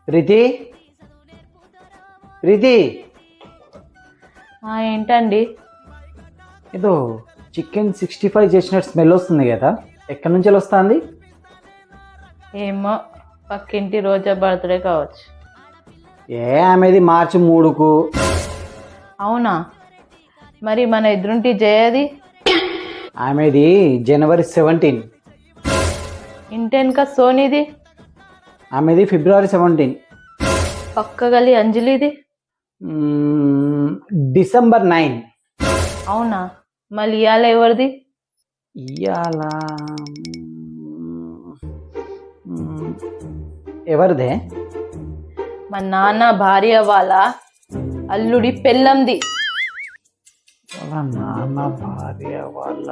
ప్రీతి ప్రీతి ఏంటండి? ఏదో చికెన్ 65 చేసినట్టు స్మెల్ వస్తుంది కదా, ఎక్కడి నుంచి వస్తుంది? ఏమో, పక్కింటి రోజా బర్త్డే కావచ్చు. ఆమెది మార్చి 3కు. అవునా? మరి మన ఎదురుంటి జయది? ఆమెది జనవరి 17. ఇంటెన్క సోనీది? ఆమెది ఫిబ్రవరి 17. పక్క గలి అంజలిది? డిసెంబర్ 9. అవునా? మళ్ళీ ఇవాళ ఎవరిది? ఇవాళ ఎవరిదే? మా నాన్న భార్య వాళ్ళ అల్లుడి పెళ్ళంది. వాళ్ళ నాన్న భార్య వాళ్ళ